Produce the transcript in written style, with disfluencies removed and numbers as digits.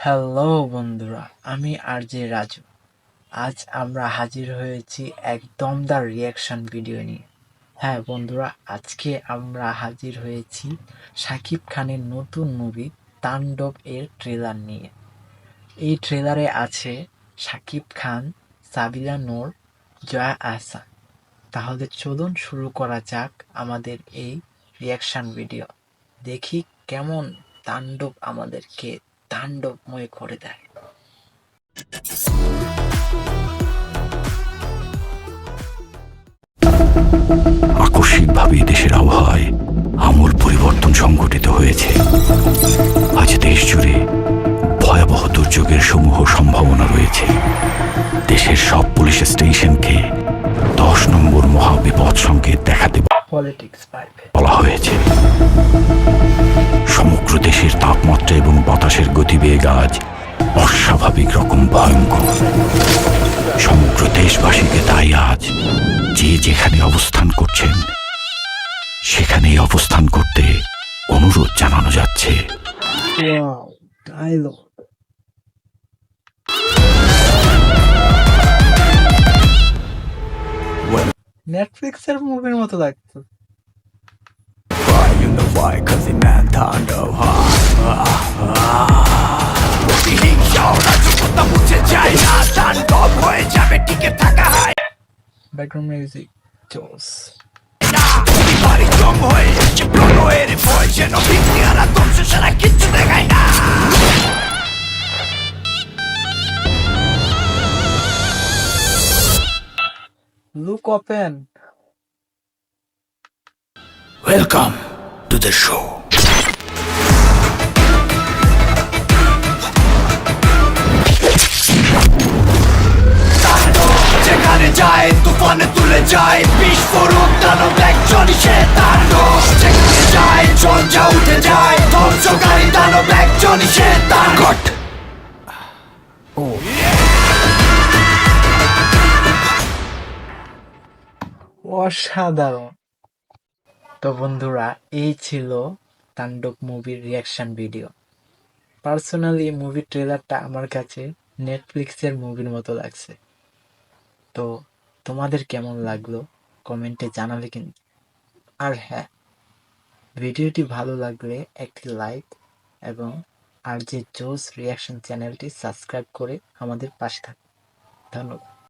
Hello বন্ধুরা, আমি RJ Raju. আজ আমরা হাজির হয়েছি এক দমদার রিয়াকশন ভিডিও নিয়ে। হ্যাঁ বন্ধুরা, আজকে আমরা হাজির হয়েছি শাকিব খানের নতুন মুভি তাণ্ডব এর ট্রেলার নিয়ে। এই ট্রেলারে আছে শাকিব খান, সাবিলা নূর, জয়া আহসান। তাহলে চলুন শুরু করা যাক আমাদের এই রিয়াকশন ভিডিও। দেখি কেমন তাণ্ডব আমাদেরকে তাণ্ডবময় করে দেয়। আকস্মিকভাবে দেশের আবহাওয়ায় আমূল পরিবর্তন সংঘটিত হয়েছে। আজ দেশ জুড়ে ভয়াবহ দুর্যোগের সমূহ সম্ভাবনা রয়েছে। দেশের সব পুলিশ স্টেশনকে 10 নম্বর মহাবিপদ সংকেত দেখাতে বলা হয়েছে। সমগ্র দেশের তাপমাত্রা এবং বাতাসের গতিবেগ আজ অস্বাভাবিক রকম ভয়ঙ্কর। সমগ্র দেশবাসীকে তাই আজ যে যেখানে অবস্থান করছেন সেখানেই অবস্থান করতে অনুরোধ জানানো যাচ্ছে। নেটফ্লিক্সের মুভির মতো লাগতো। ব্যাকগ্রাউন্ড মিউজিক জোস। Look open. Welcome to the show. যেখানে যায় তুফানে তুলে যায় বিস্ফোরক দানব একজনই সে তাণ্ডব। যেখানে যায় ঝঞ্ঝা উঠে যায় ধ্বংসকারী দানব একজনই সে তাণ্ডব। অসাধারণ। তো বন্ধুরা, এই ছিল তাণ্ডব মুভির রিয়াকশন ভিডিও। পার্সোনালি মুভির ট্রেলারটা আমার কাছে নেটফ্লিক্সের মুভির মতো লাগছে। তো তোমাদের কেমন লাগলো কমেন্টে জানাবে কিন্তু। আর হ্যাঁ, ভিডিওটি ভালো লাগলে একটি লাইক এবং আর যে জোস রিয়াকশন চ্যানেলটি সাবস্ক্রাইব করে আমাদের পাশে থাকুন। ধন্যবাদ।